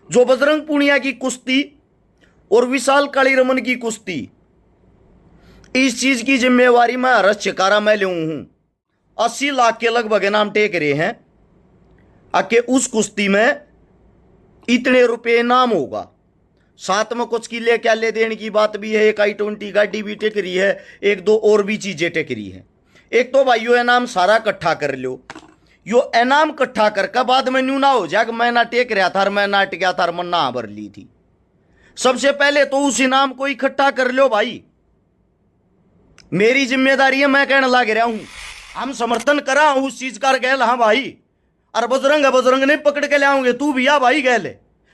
जो बजरंग पूनिया की कुश्ती और विशाल कालीरमन की कुश्ती, इस चीज की जिम्मेवारी मैं हरस चिकारा मैं लूं हूं। 80 लाख के लगभग इनाम टेक रहे हैं आके उस कुश्ती में इतने रुपए इनाम होगा। साथ में कुछ किले क्या ले देने की बात भी है। एक I-20 गाड़ी भी टेक रही है, एक दो और भी चीजें टेक रही है। एक तो भाइयों इनाम सारा इकट्ठा कर लो। यो इनाम इकट्ठा करके बाद में न्यू ना हो जाए मैं ना टेक रहा था, मैं ना टिका था, मन ना भर ली थी। सबसे पहले तो उस इनाम को इकट्ठा कर लो भाई। मेरी जिम्मेदारी है, मैं कहने लग रहा हूं हम समर्थन करा उस चीज का गैल। हाँ भाई, अरे बजरंग नहीं पकड़ के ले आओगे, तू भी आ भाई गैल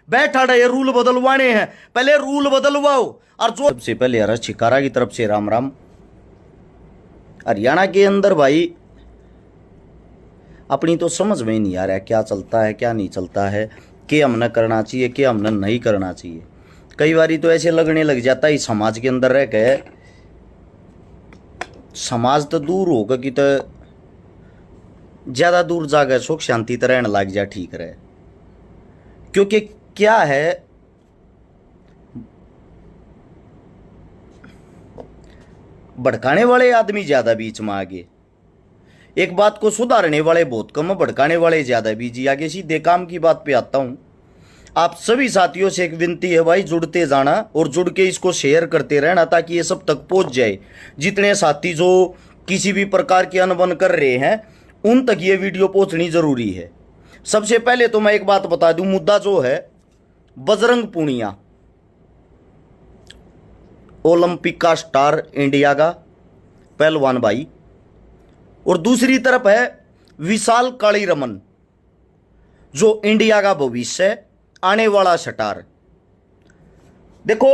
बैठा ये रूल बदलवाने हैं, पहले रूल बदलवाओ। और जो सबसे पहले हरस छिकारा की तरफ से राम राम। हरियाणा के अंदर भाई अपनी तो समझ में ही नहीं आ रहा क्या चलता है क्या नहीं चलता है, क्या हमने करना चाहिए क्या हमने नहीं करना चाहिए। कई बारी तो ऐसे लगने लग जाता है समाज के अंदर रह के, समाज तो दूर होगा कि तो ज्यादा दूर जाकर सुख शांति तो रहने लग जा ठीक रहे। क्योंकि क्या है, भड़काने वाले आदमी ज्यादा बीच में आगे, एक बात को सुधारने वाले बहुत कम, भड़काने वाले ज्यादा बीजी आगे। सीधे काम की बात पे आता हूं। आप सभी साथियों से एक विनती है भाई, जुड़ते जाना और जुड़ के इसको शेयर करते रहना ताकि ये सब तक पहुंच जाए। जितने साथी जो किसी भी प्रकार की अनबन कर रहे हैं उन तक ये वीडियो पहुंचनी जरूरी है। सबसे पहले तो मैं एक बात बता दूं, मुद्दा जो है बजरंग पूनिया ओलंपिक का स्टार, इंडिया का पहलवान भाई, और दूसरी तरफ है विशाल कालीरमन जो इंडिया का भविष्य आने वाला स्टार। देखो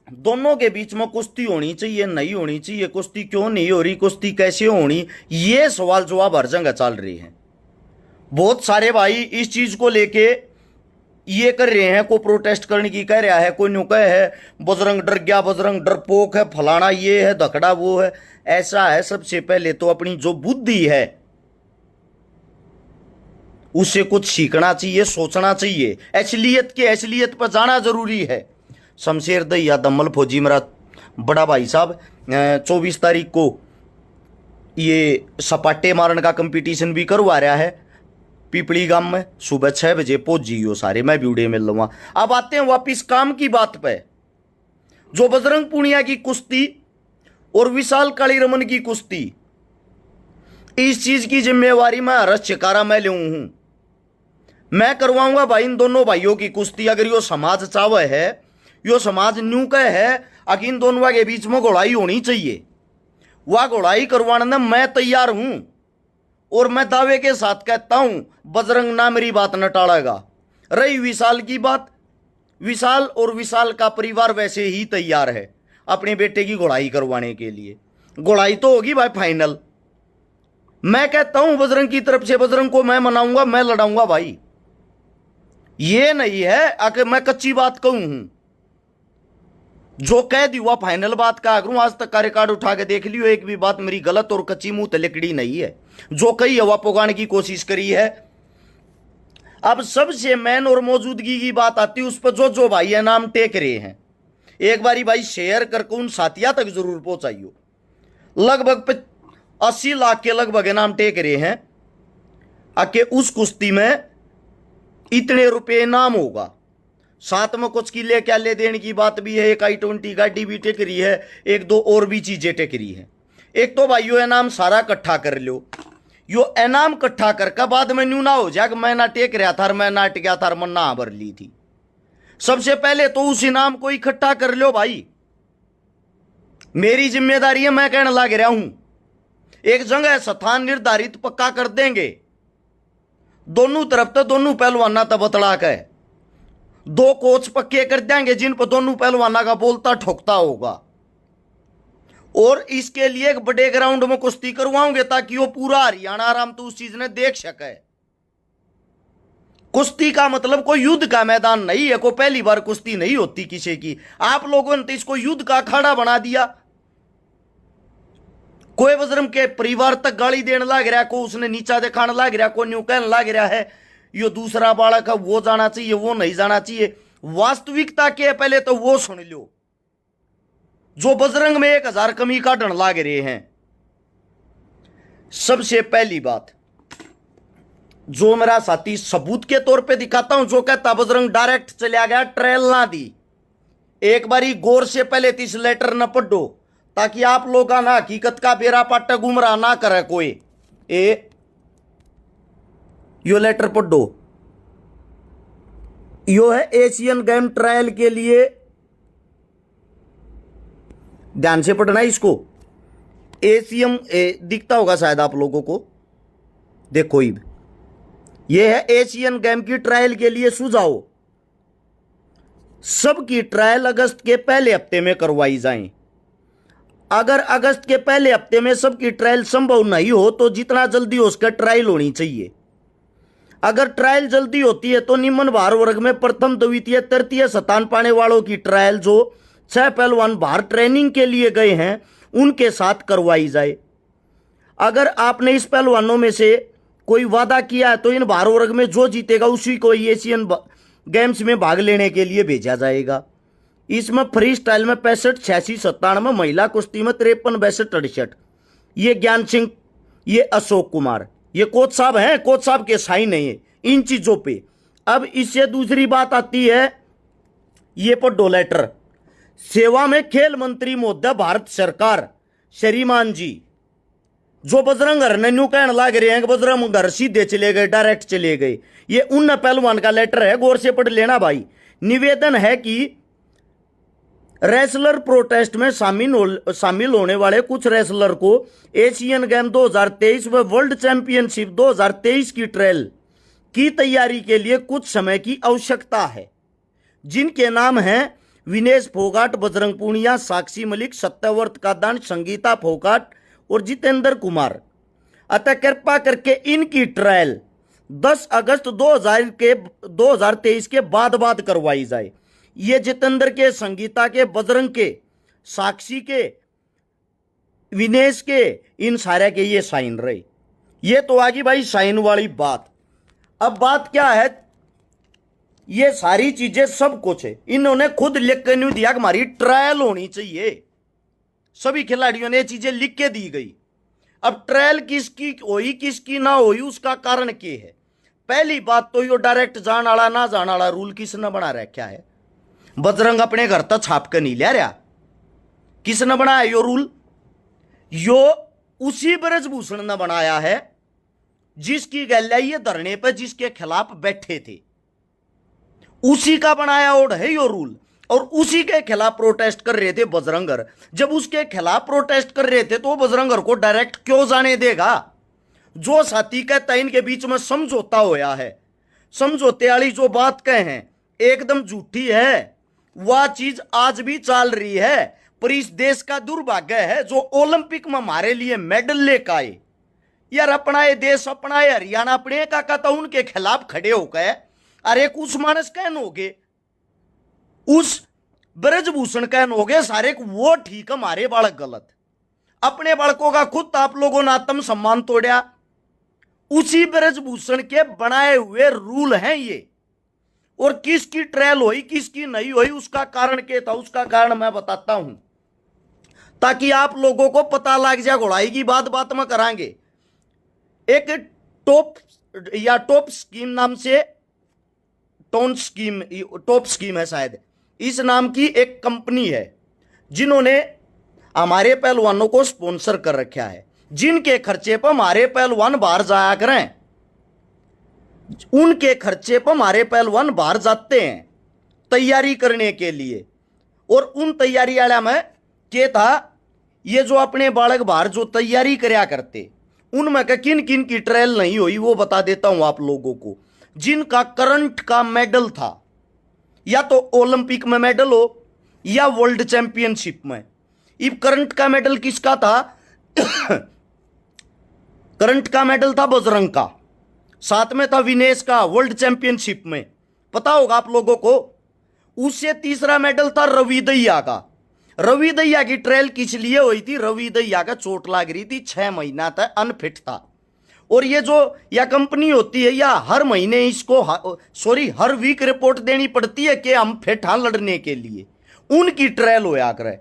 दोनों के बीच में कुश्ती होनी चाहिए नहीं होनी चाहिए, कुश्ती क्यों नहीं हो रही, कुश्ती कैसे होनी, ये सवाल जवाब हर जगह चल रहे हैं। बहुत सारे भाई इस चीज को लेके ये कर रहे हैं, कोई प्रोटेस्ट करने की कह रहा है, कोई न्यू कह है बजरंग डर गया, बजरंग डरपोक है, फलाना ये है धकड़ा वो है। ऐसा है, सबसे पहले तो अपनी जो बुद्धि है उसे कुछ सीखना चाहिए, सोचना चाहिए, असलियत पर जाना जरूरी है। शमशेर दहिया दम्मल फौजी मेरा बड़ा भाई साहब 24 तारीख को ये सपाटे मारने का कंपटीशन भी करवा रहा है पीपली गांव में, सुबह 6 बजे पहुंच जियो सारे, मैं वीडियो में लूंगा। अब आते हैं वापिस काम की बात पे। जो बजरंग पूनिया की कुश्ती और विशाल कालीरमन की कुश्ती, इस चीज की जिम्मेवारी मैं हरस चिकारा मैं लूं हूं। मैं करवाऊंगा भाई इन दोनों भाइयों की कुश्ती। अगर यो समाज चावे है, यो समाज न्यू का है अगर इन दोनों के बीच में घोड़ाई होनी चाहिए, वह घोड़ाई करवाने में मैं तैयार हूं। और मैं दावे के साथ कहता हूं बजरंग ना मेरी बात न टालेगा। रही विशाल की बात, विशाल और विशाल का परिवार वैसे ही तैयार है अपने बेटे की घोड़ाई करवाने के लिए। घोड़ाई तो होगी भाई फाइनल। मैं कहता हूं बजरंग की तरफ से, बजरंग को मैं मनाऊंगा, मैं लड़ाऊंगा भाई। ये नहीं है अगर मैं कच्ची बात कहूं हूं, जो कह दी हुआ फाइनल बात कहा करूं। आज तक का रिकॉर्ड उठा के देख लियो, एक भी बात मेरी गलत और कच्ची मुंह तलकड़ी नहीं है। जो कही हवा पुगाने की कोशिश करी है। अब सबसे मैन और मौजूदगी की बात आती है उस पर जो भाई इनाम टेक रहे हैं, एक बारी भाई शेयर करके उन साथिया तक जरूर पहुंचाइयो। लगभग 80 लाख के लगभग इनाम टेक रहे हैं आके उस कुश्ती में इतने रुपए इनाम होगा। साथ में कुछ किले क्या ले देने की बात भी है। एक I-20 गाड़ी भी टेक रही है, एक दो और भी चीजें टेक रही है। एक तो भाइयों इनाम सारा इकट्ठा कर लो। यो इनाम इकट्ठा करके बाद में न्यू ना हो जाए मैं ना टेक रहा था, मैं ना टिका था, मन ना भर ली थी। सबसे पहले तो उस इनाम को इकट्ठा कर लो भाई। मेरी जिम्मेदारी है, मैं कहने लग रहा हूं एक जगह स्थान निर्धारित पक्का कर देंगे। दोनों तरफ तो दोनों पहलवाना तो बतला के 2 कोच पक्के कर देंगे जिन पर दोनों पहलवाना का बोलता ठोकता होगा। और इसके लिए एक बड़े ग्राउंड में कुश्ती करवाओगे ताकि वो पूरा हरियाणा आराम तो उस चीज ने देख सके। कुश्ती का मतलब कोई युद्ध का मैदान नहीं है, कोई पहली बार कुश्ती नहीं होती किसी की। आप लोगों ने तो इसको युद्ध का अखाड़ा बना दिया। कोई बजरंग के परिवार तक गाली देने लग रहा है, को उसने नीचा दिखाने लग रहा है, को न्यू कहने लग रहा है यो दूसरा बालक है वो जाना चाहिए, वो नहीं जाना चाहिए। वास्तविकता के पहले तो वो सुन लो जो बजरंग में 1000 कमी काटन लाग रहे हैं। सबसे पहली बात जो मेरा साथी सबूत के तौर पे दिखाता हूं, जो कहता बजरंग डायरेक्ट चला गया, ट्रेल ना दी, एक बारी गौर से पहले इस लेटर न पढ़ो ताकि आप लोग ना हकीकत का बेरा पाटा गुमराह ना करे कोई। यो लेटर पढ़ो, यो है एशियन गेम ट्रायल के लिए, ध्यान से पढ़ना इसको। एशियन दिखता होगा शायद आप लोगों को, देखो ये है एशियन गेम की ट्रायल के लिए सुझाव। सबकी ट्रायल अगस्त के पहले हफ्ते में करवाई जाए। अगर अगस्त के पहले हफ्ते में सबकी ट्रायल संभव नहीं हो तो जितना जल्दी हो उसका ट्रायल होनी चाहिए। अगर ट्रायल जल्दी होती है तो निम्न भार वर्ग में प्रथम, द्वितीय, तृतीय स्थान पाने वालों की ट्रायल जो 6 पहलवान भार ट्रेनिंग के लिए गए हैं उनके साथ करवाई जाए। अगर आपने इस पहलवानों में से कोई वादा किया है तो इन भार वर्ग में जो जीतेगा उसी को एशियन गेम्स में भाग लेने के लिए भेजा जाएगा। इसमें फ्री स्टाइल में 65, 86, 97, महिला कुश्ती में 53, 62, 68। ये ज्ञान सिंह, ये अशोक कुमार, ये कोच साहब हैं, कोच साहब के साइन है ये इन चीजों पे। अब इससे दूसरी बात आती है, ये पढ़ो लेटर। सेवा में खेल मंत्री महोदय भारत सरकार श्रीमान जी, जो बजरंग घर ने न्यू कहने लाग रहे हैं कि बजरंग घर सीधे चले गए, डायरेक्ट चले गए, ये उन पहलवान का लेटर है, गौर से पढ़ लेना भाई। निवेदन है कि रेसलर प्रोटेस्ट में शामिल होने वाले कुछ रेसलर को एशियन गेम 2023 व वर्ल्ड चैंपियनशिप 2023 की ट्रायल की तैयारी के लिए कुछ समय की आवश्यकता है, जिनके नाम हैं विनेश फोगाट, बजरंग पूनिया, साक्षी मलिक, सत्यवर्त कादान, संगीता फोगाट और जितेंद्र कुमार। अतः कृपा करके इनकी ट्रायल 10 अगस्त 2023 के बाद करवाई जाए। ये जितेंद्र के, संगीता के, बजरंग के, साक्षी के, विनेश के, इन सारे के ये साइन रहे। ये तो आगे भाई साइन वाली बात। अब बात क्या है, ये सारी चीजें सब कुछ है इन्होंने खुद लिख के नहीं दिया कि हमारी ट्रायल होनी चाहिए। सभी खिलाड़ियों ने ये चीजें लिख के दी गई। अब ट्रायल किसकी हुई किसकी ना हुई उसका कारण क्या है। पहली बात तो यो डायरेक्ट जान वाला ना जान वाला रूल किसने बना रखा है। बजरंग अपने घर तक छाप के नहीं ले रहा, किसने बनाया यो रूल? यो उसी ब्रजभूषण ने बनाया है जिसकी गैल्या ये धरने पर जिसके खिलाफ बैठे थे, उसी का बनाया ओड है यो रूल। और उसी के खिलाफ प्रोटेस्ट कर रहे थे बजरंगर। जब उसके खिलाफ प्रोटेस्ट कर रहे थे तो बजरंगर को डायरेक्ट क्यों जाने देगा? जो साथी कहता है इनके बीच में समझौता होया है, समझौते वाली जो बात कहे हैं एकदम झूठी है। वह चीज आज भी चल रही है, पर इस देश का दुर्भाग्य है जो ओलंपिक में हमारे लिए मेडल लेकर आए। यार अपना ये देश, अपना ये हरियाणा, अपने का कहता उनके खिलाफ खड़े होकर अरे उस मानस कहन हो गए, उस ब्रजभूषण कहन हो गए सारे को वो ठीक, हमारे बालक गलत। अपने बालकों का खुद आप लोगों ने आत्म सम्मान तोड़ा। उसी ब्रजभूषण के बनाए हुए रूल हैं ये। और किसकी ट्रायल हुई किसकी नहीं हुई उसका कारण क्या था, उसका कारण मैं बताता हूं ताकि आप लोगों को पता लग जाए। घोड़ाई की बात में करांगे। एक टॉप स्कीम नाम से, टॉप स्कीम है शायद, इस नाम की एक कंपनी है जिन्होंने हमारे पहलवानों को स्पॉन्सर कर रखा है, जिनके खर्चे पर हमारे पहलवान बाहर जाया करें, उनके खर्चे पर हमारे पहलवान बाहर जाते हैं तैयारी करने के लिए। और उन तैयारी वाला में क्या था, ये जो अपने बालक बाहर जो तैयारी करया करते उनमें किन किन की ट्रायल नहीं हुई वो बता देता हूं आप लोगों को। जिनका करंट का मेडल था, या तो ओलंपिक में मेडल हो या वर्ल्ड चैंपियनशिप में। इब करंट का मेडल किसका था? करंट का मेडल था बजरंग का, साथ में था विनेश का वर्ल्ड चैंपियनशिप में, पता होगा आप लोगों को। उससे तीसरा मेडल था रवि दहिया का। रवि दहिया की ट्रायल किस लिए हुई थी? रवि दहिया का चोट लग रही थी, 6 महीना तक अनफिट था। और ये जो या कंपनी होती है या हर महीने इसको हर वीक रिपोर्ट देनी पड़ती है कि हम फेठा लड़ने के लिए उनकी ट्रायल होया करे।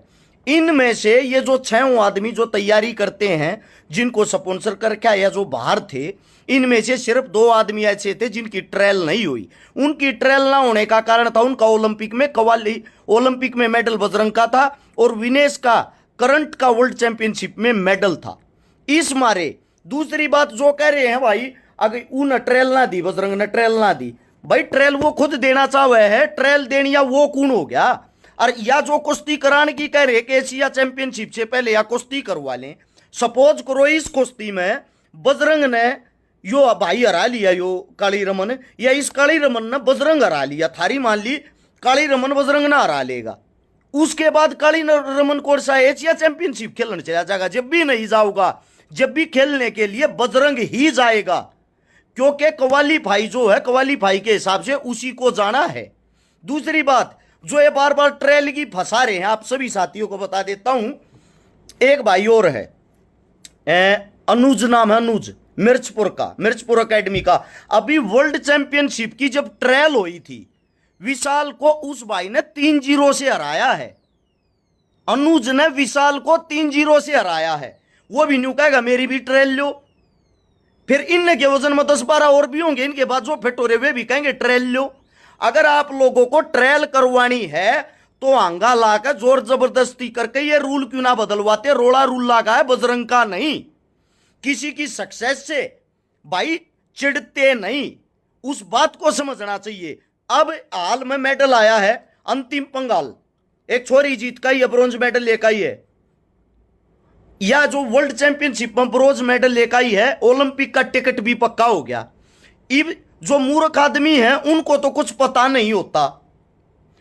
इनमें से ये जो 6 आदमी जो तैयारी करते हैं जिनको स्पॉन्सर करके या जो बाहर थे, इनमें से सिर्फ 2 आदमी ऐसे थे जिनकी ट्रायल नहीं हुई। उनकी ट्रायल ना होने का कारण था उनका ओलंपिक में मेडल बजरंग का था और विनेश का करंट का वर्ल्ड चैंपियनशिप में मेडल था। इस मारे दूसरी बात जो कह रहे हैं भाई, अगर उन ट्रायल ना दी, बजरंग ने ट्रायल ना दी, भाई ट्रायल वो खुद देना चाहे है, ट्रायल देनी या वो कौन हो गया। और या जो कुश्ती कराने की कह रहे कि एशिया चैंपियनशिप से पहले या कुश्ती करवा लें। सपोज करो इस कुश्ती में बजरंग ने यो भाई हरा लिया, यो काली रमन, या इस काली रमन ने बजरंग हरा लिया, थारी मान ली काली रमन बजरंग ना हरा लेगा, उसके बाद काली रमन कौन सा एशिया चैंपियनशिप खेलने चला जाएगा। जब भी नहीं जाऊगा, जब भी खेलने के लिए बजरंग ही जाएगा, क्योंकि क्वालीफाई जो है क्वालीफाई के हिसाब से उसी को जाना है। दूसरी बात जो ये बार बार ट्रेल की फंसा रहे हैं, आप सभी साथियों को बता देता हूं, एक भाई और है अनुज, नाम है अनुज, मिर्चपुर एकेडमी का। अभी वर्ल्ड चैंपियनशिप की जब ट्रायल हुई थी, विशाल को उस भाई ने 3-0 से हराया है। अनुज ने विशाल को 3-0 से हराया है। वो भी न्यू कहेगा मेरी भी ट्रायल लो। फिर इनके वजन में 10-12 और भी होंगे, इनके बाद जो फिट हो रहे वे भी कहेंगे ट्रायल लो। अगर आप लोगों को ट्रायल करवानी है तो आंगा लाकर जोर जबरदस्ती करके ये रूल क्यों ना बदलवाते। रोड़ा रूल लगा है बजरंग का नहीं। किसी की सक्सेस से भाई चिढ़ते नहीं, उस बात को समझना चाहिए। अब हाल में मेडल आया है अंतिम पंगाल, एक छोरी जीत का ही ब्रॉन्ज मेडल लेकर आई है, या जो वर्ल्ड चैंपियनशिप में ब्रॉन्ज मेडल लेकर आई है, ओलंपिक का टिकट भी पक्का हो गया। इब जो मूर्ख आदमी है उनको तो कुछ पता नहीं होता,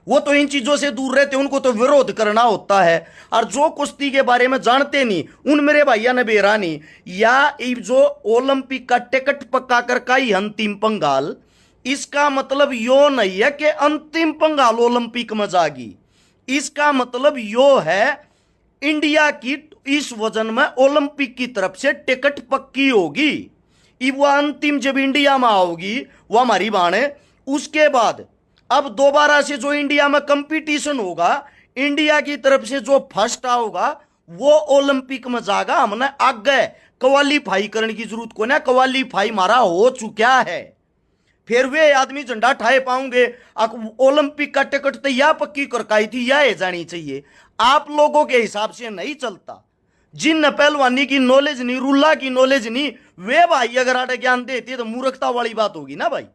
वो तो इन चीजों से दूर रहते, उनको तो विरोध करना होता है। और जो कुश्ती के बारे में जानते नहीं, उन मेरे भैया ने बेरानी या जो ओलंपिक का टिकट पक्का कर का ही अंतिम पंगाल, इसका मतलब यो नहीं है कि अंतिम पंगाल ओलंपिक में जागी। इसका मतलब यो है इंडिया की इस वजन में ओलंपिक की तरफ से टिकट पक्की होगी। वो अंतिम जब इंडिया में आओगी वो हमारी बाण है। उसके बाद अब दोबारा से जो इंडिया में कंपटीशन होगा, इंडिया की तरफ से जो फर्स्ट आओगा वो ओलंपिक में जाएगा। हमने आगे क्वालीफाई करने की जरूरत को ना, क्वालीफाई हमारा हो चुका है। फिर वे आदमी झंडा ठाए पाऊंगे। ओलंपिक का टिकट तो यह पक्की करकाई थी, यह जानी चाहिए। आप लोगों के हिसाब से नहीं चलता। जिन पहलवानी की नॉलेज नहीं, रुल्ला की नॉलेज नहीं, वे भाई अगर आटे ज्ञान देते तो मूर्खता वाली बात होगी ना भाई।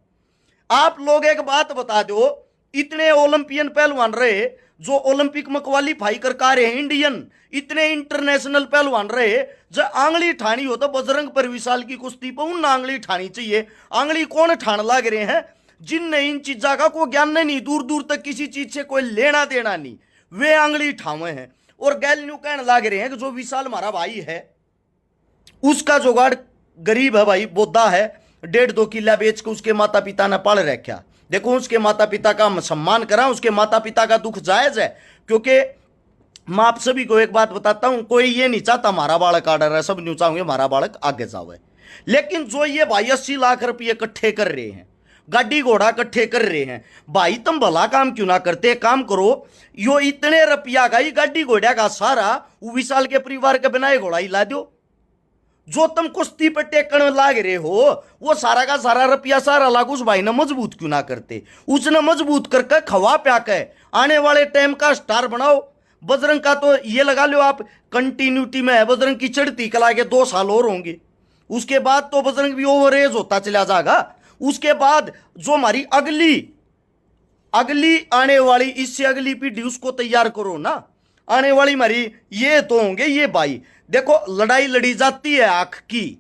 आप लोग एक बात बता दो, इतने ओलंपियन पहलवान रहे जो ओलंपिक में क्वालीफाई कर का रहे हैं, इंडियन इतने इंटरनेशनल पहलवान रहे, जब आंगली ठानी हो तो बजरंग पर विशाल की कुश्ती पर उन आंगली ठानी चाहिए। आंगली कौन ठान लग रहे हैं? जिनने इन चीजा का कोई ज्ञान नहीं, दूर दूर तक किसी चीज से कोई लेना देना नहीं, वे आंगली ठावे हैं। और गैल न्यू कहने लग रहे हैं कि जो विशाल हमारा भाई है उसका जुगाड़ गरीब है भाई, बोधा है, 1.5-2 किला बेच के उसके माता पिता ने पाल रखा। देखो उसके माता पिता का हम सम्मान करा, उसके माता पिता का दुख जायज है। क्योंकि मैं आप सभी को एक बात बताता हूं, कोई ये नहीं चाहता हमारा बालक आडर है, सब न्यू चाहेंगे हमारा बालक आगे जावे। लेकिन जो ये भाई 80 लाख रुपये इकट्ठे कर रहे हैं, गाड़ी घोड़ा इकट्ठे कर रहे हैं, भाई तुम भला काम क्यों ना करते? काम करो, यो इतने रुपया का ही गाड़ी घोड़ा का सारा विशाल के परिवार के बनाए घोड़ा ही ला दो। जो तुम कुश्ती पे टेकन लाग रहे हो वो सारा का सारा रुपया सारा लाग उस भाई ने मजबूत क्यों ना करते? उसने मजबूत करके खवा प्या के आने वाले टाइम का स्टार बनाओ। बजरंग का तो ये लगा लो आप कंटिन्यूटी में है, बजरंग की चढ़ती कला के 2 साल और होंगे, उसके बाद तो बजरंग भी ओवर एज होता चला जाएगा। उसके बाद जो हमारी अगली आने वाली, इससे अगली पीढ़ी उसको तैयार करो ना। आने वाली हमारी ये तो होंगे ये भाई। देखो लड़ाई लड़ी जाती है आंख की,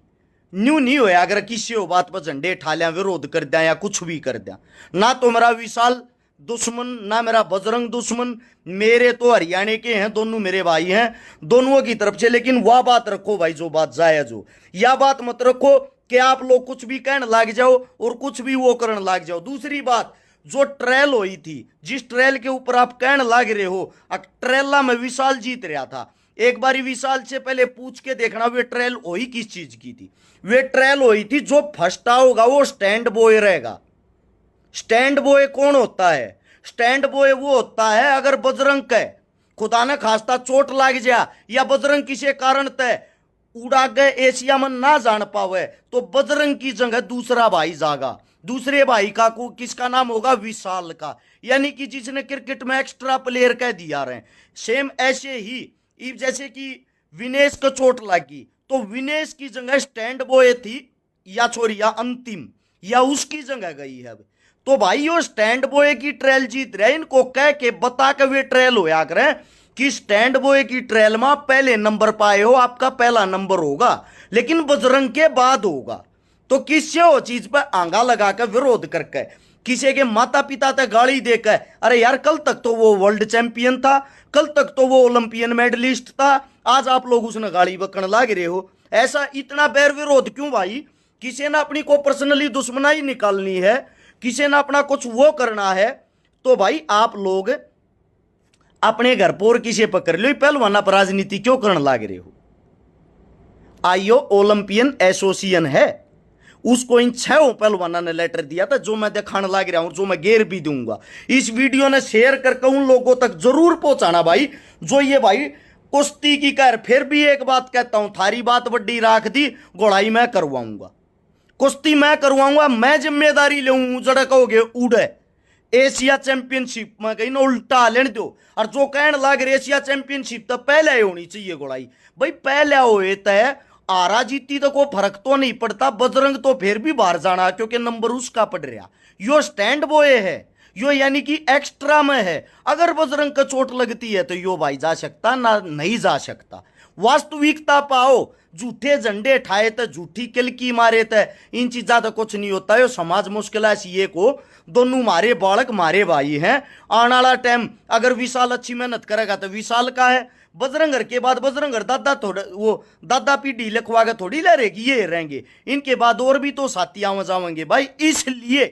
न्यू नहीं होया अगर किसी हो बात पर झंडे ठा लिया, विरोध कर दिया या कुछ भी कर दिया। ना तो मेरा विशाल दुश्मन ना मेरा बजरंग दुश्मन, मेरे तो हरियाणा के हैं, दोनों मेरे भाई हैं दोनों की तरफ से। लेकिन वह बात रखो भाई जो बात जायज हो, या बात मत रखो कि आप लोग कुछ भी कहने लग जाओ और कुछ भी वो करने लग जाओ। दूसरी बात, जो ट्रायल हुई थी, जिस ट्रायल के ऊपर आप कहने लग रहे हो, ट्रेला में विशाल जीत रहा था, एक बारी विशाल से पहले पूछ के देखना वे ट्रायल हुई किस चीज की थी। वे ट्रायल हुई थी जो फर्स्टा होगा वो स्टैंड बॉय रहेगा। स्टैंड बॉय कौन होता है? स्टैंड बॉय वो होता है अगर बजरंग के खुदा ने खास्ता चोट लाग जा या बजरंग किसी कारण तय उड़ा गए एशिया में ना जान पावे तो बजरंग की जगह दूसरा भाई जागा। दूसरे भाई का को किसका नाम होगा? विशाल का, यानी कि जिसने क्रिकेट में एक्स्ट्रा प्लेयर कह दिया रहे। सेम ऐसे ही जैसे कि विनेश को चोट लगी तो विनेश की जगह स्टैंड बॉय थी या छोरिया अंतिम या उसकी जगह गई है। तो भाई वो स्टैंड बॉय की ट्रायल जीत रहे, इनको कह के बता के वे ट्रायल होया करें कि स्टैंड बॉय की ट्रायल में पहले नंबर पाए हो, आपका पहला नंबर होगा, लेकिन बजरंग के बाद होगा। तो किससे वो चीज पर आंगा लगाकर विरोध करके किसी के माता पिता तक गाली देकर, अरे यार कल तक तो वो वर्ल्ड चैंपियन था, कल तक तो वो ओलंपियन मेडलिस्ट था, आज आप लोग उसने गाली बकने लाग रहे हो। ऐसा इतना बैर विरोध क्यों भाई? किसी ने अपनी को पर्सनली दुश्मनाई निकालनी है, किसी ने अपना कुछ वो करना है, तो भाई आप लोग अपने घर पर किसी पर कर लो, पहलवाना पर राजनीति क्यों करने लाग रहे हो? आईओ ओलंपियन एसोसिएशन है, उसको इन 6 पहलवाना ने लेटर दिया था जो मैं दिखाने लग रहा हूं, जो मैं गेर भी दूंगा। इस वीडियो ने शेयर करके उन लोगों तक जरूर पहुंचाना भाई जो ये भाई कुश्ती की कर। फिर भी एक बात कहता हूं, थारी बात बड्डी राख दी, गोड़ाई मैं करवाऊंगा, कुश्ती मैं करवाऊंगा, मैं जिम्मेदारी लूंगा। जड़ा कहोगे उड़े एशिया चैंपियनशिप में कहीं ना उल्टा लेने दो, और जो कहने लग रहे एशिया चैंपियनशिप तो पहले होनी चाहिए गोड़ाई। भाई पहले हुए तय आरा जीती तो कोई फर्क तो नहीं पड़ता, बजरंग तो फिर भी बाहर जाना क्योंकि नंबर उसका पड़ रहा। यो स्टैंड बॉय है, यो यानी कि एक्स्ट्रा में है। अगर बजरंग का चोट लगती है तो यो भाई जा सकता ना, नहीं जा सकता। वास्तविकता पाओ, झूठे झंडे ठाए तो झूठी किलकी मारे तो इन चीजा तो कुछ नहीं होता है। समाज मुश्किल है सीए को, दोनों मारे बालक मारे भाई हैं। आने वाला टाइम अगर विशाल अच्छी मेहनत करेगा तो विशाल का है, बजरंगर के बाद बजरंगर दादा थोड़ा वो दादा पीढ़ी लिखवा के थोड़ी ले रहेगी, ये रहेंगे इनके बाद और भी तो साथी आवा जाएंगे भाई। इसलिए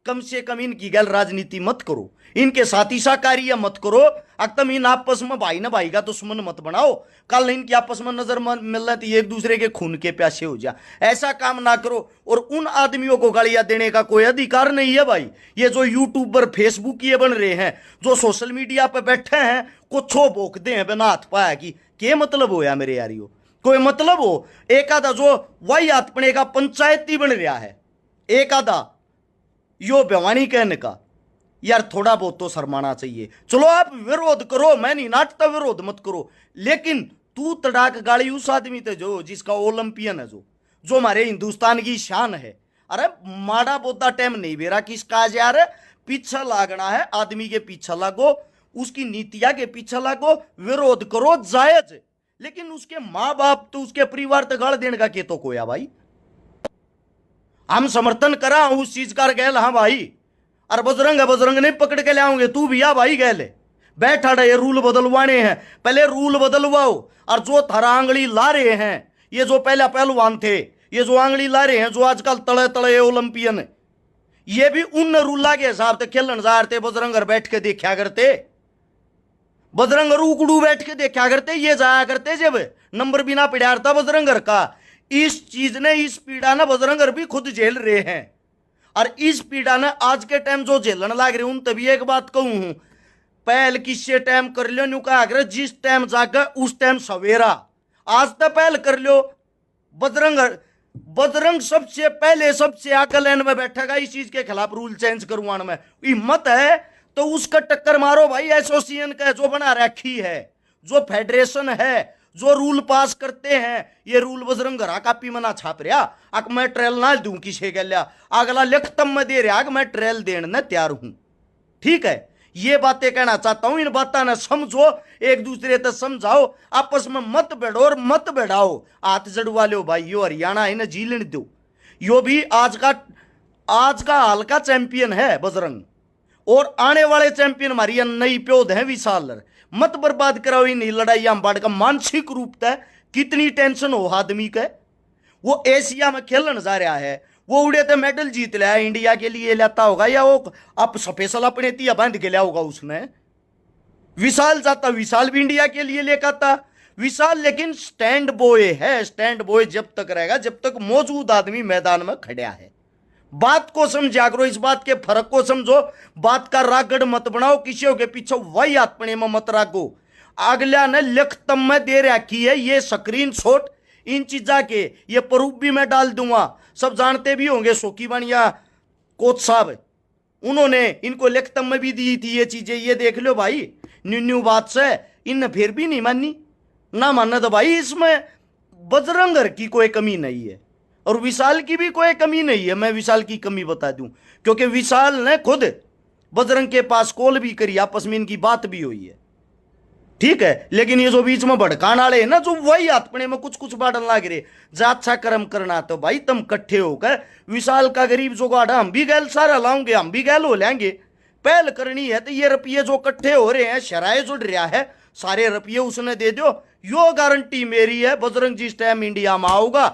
कम से कम इनकी गल राजनीति मत करो, इनके साथी साकारिया मत करो। अक्तम इन आपस में भाई ना भाई का दुश्मन मत बनाओ, कल इनकी आपस में नजर मिल रहा तो एक दूसरे के खून के प्यासे हो जा। ऐसा काम ना करो। और उन आदमियों को गालियां देने का कोई अधिकार नहीं है भाई। ये जो यूट्यूबर फेसबुक ये बन रहे हैं, जो सोशल मीडिया पे बैठे हैं, कुछ भोंकते हैं बिना हाथ पाया की क्या मतलब हो या मेरे यारियो? कोई मतलब हो? एक आधा जो वही अपने का पंचायती बन रहा है, एक आधा यो बेवानी कहने का, यार थोड़ा बहुत तो शर्माना चाहिए। चलो आप विरोध करो, मैं नहीं नाटता, विरोध मत करो, लेकिन तू तड़ाक गाड़ी उस आदमी ते जो जिसका ओलंपियन है, जो हमारे हिंदुस्तान की शान है। अरे माड़ा बोता टाइम नहीं बेरा किसका यार, पीछे लागना है आदमी के पीछे लागो, उसकी नीतियां के पीछे लागो, विरोध करो जायज, लेकिन उसके माँ बाप तो उसके परिवार तक गाड़ देने का के तो कोया भाई। हम समर्थन करा उस चीज का गैल, हाँ भाई। और बजरंग नहीं पकड़ के ले आओगे, तू भी आ भाई गैले बैठा रहे, रूल बदलवाने हैं, पहले रूल बदलवाओ। और जो थारा आंगली ला रहे हैं, ये जो पहला पहलवान थे, ये जो आंगली ला रहे हैं, जो आजकल तड़े तड़े ओलंपियन, ये भी उन रूला के हिसाब से खेलन जा रहे थे। बजरंगर बैठ के देखा करते, बजरंगर उकड़ू बैठ के देखा करते, ये जाया करते जब नंबर बिना पिड़ारता बजरंगर का। इस चीज ने, इस पीड़ा ने बजरंगर भी खुद झेल रहे हैं। और इस पीड़ा ने आज के टाइम जो झेलने लग रहे उन तभी एक बात कहूं हूं, पहल किससे टाइम कर लो न्यू कहा कर, जिस टाइम जाकर उस टाइम सवेरा, आज तक पहल कर लो। बजरंग सबसे पहले सबसे आगे लाइन में बैठेगा इस चीज के खिलाफ रूल चेंज करवाने में। हिम्मत है तो उसका टक्कर मारो भाई। एसोसिएशन का जो बना रखी है, जो फेडरेशन है, जो रूल पास करते हैं, ये रूल बजरंग घरा कापी मना छाप रहा अक मैं ट्रेल ना दूं किसे गल्या, अगला लिखतम में दे रहा मैं ट्रेल देने तैयार हूं। ठीक है, ये बातें कहना चाहता हूं। इन बातों ने समझो, एक दूसरे तक समझाओ, आपस में मत बैठो और मत बैठाओ। हाथ जड़वा लो भाई, यो हरियाणा है ना, जीलन दो। यो भी आज का हाल का चैंपियन है बजरंग, और आने वाले चैंपियन हमारी नई प्योद है विशाल। मत बर्बाद कराओ इन लड़ाई हम बाढ़ का। मानसिक रूप से कितनी टेंशन हो आदमी के, वो एशिया में खेलने जा रहा है, वो उड़े तो मेडल जीत लिया इंडिया के लिए लेता होगा, या वो अब स्पेशल अपने तिया बांध के लिया होगा उसने। विशाल जाता, विशाल भी इंडिया के लिए लेकर आता, विशाल लेकिन स्टैंड बॉय है। स्टैंड बॉय जब तक रहेगा जब तक मौजूद आदमी मैदान में खड़ा है। बात को समझा करो, इस बात के फर्क को समझो। बात का रागड़ मत बनाओ, किसी के पीछे वही आत्मने में मत रागो। अगला ने लिखत में दे रखी है ये स्क्रीन शॉट इन चीजा के, ये प्रूफ भी मैं डाल दूंगा। सब जानते भी होंगे शोकीबान या कोच साहब, उन्होंने इनको लिखत में भी दी थी ये चीजें। ये देख लो भाई, न्यू न्यू बात से इन फिर भी नहीं मानी ना मानना। तो भाई इसमें बजरंग की कोई कमी नहीं है और विशाल की भी कोई कमी नहीं है। मैं विशाल की कमी बता दूं, क्योंकि विशाल ने खुद बजरंग के पास कॉल भी करी, आपस में इनकी बात भी हुई है, ठीक है। लेकिन ये जो बीच में भड़काने वाले है ना, जो वही अपने में कुछ कुछ बाढ़ लाग रहे, जा अच्छा कर्म करना तो भाई तुम इकट्ठे होकर विशाल का गरीब जो गाढ़ा हम भी गैल सारा लाऊंगे, हम भी गैल हो लेंगे। पहल करनी है तो ये रुपये जो इकट्ठे हो रहे हैं, शराय जुड़ रहा है, सारे रुपये उसने दे दो। यो गारंटी मेरी है, बजरंग जिस टाइम इंडिया में आओगा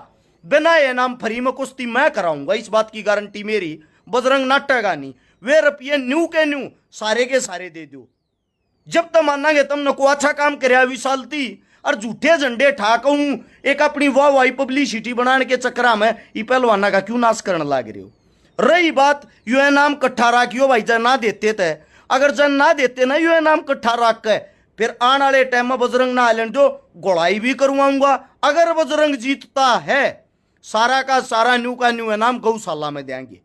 बिना ये नाम फ्री में कुश्ती मैं कराऊंगा, इस बात की गारंटी मेरी। बजरंग नाटेगा नहीं, वे रुपये न्यू के न्यू सारे के सारे दे दो। जब तक मानांगे तुमने को अच्छा काम कराया विशाल थी, और झूठे झंडे ठाक हूं एक अपनी वाह वाही पब्लिसिटी बनाने के चक्कर में ये पहलवाना का क्यों नाश करने लग रहे हो। रही बात यू नाम कट्ठा राखियो भाई, जन ना देते थे, अगर जन ना देते ना यू नाम कट्ठा राख के, फिर आने वाले टाइम में बजरंग ना आलन जो गोड़ाई भी करवाऊंगा। अगर बजरंग जीतता है सारा का सारा न्यू का न्यू नाम गौशाला में देंगे,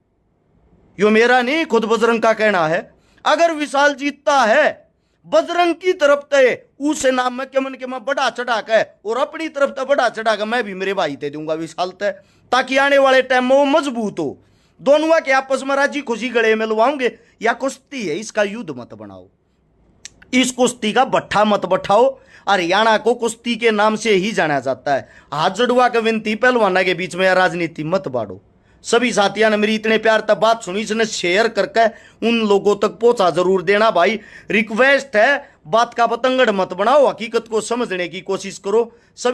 यो मेरा नहीं खुद बजरंग का कहना है। अगर विशाल जीतता है बजरंग की तरफ ते उस नाम में केमन के मैं बढ़ा चढ़ा के और अपनी तरफ से बढ़ा चढ़ा के मैं भी मेरे भाई ते दूंगा विशाल ते, ताकि आने वाले टाइम में वो मजबूत हो। दोनों के आपस में राजी खुशी गले मिलवाओगे। या कुश्ती है, इसका युद्ध मत बनाओ, इस कुश्ती का भट्ठा मत बैठाओ। हरियाणा को कुश्ती के नाम से ही जाना जाता है। हाथ जुड़वा के विनती पहलवाना के बीच में राजनीति मत बांटो। सभी साथियों ने मेरी इतने प्यार तक बात सुनी, इसने शेयर करके उन लोगों तक पहुंचा जरूर देना भाई, रिक्वेस्ट है। बात का पतंगड़ मत बनाओ, हकीकत को समझने की कोशिश करो। सभी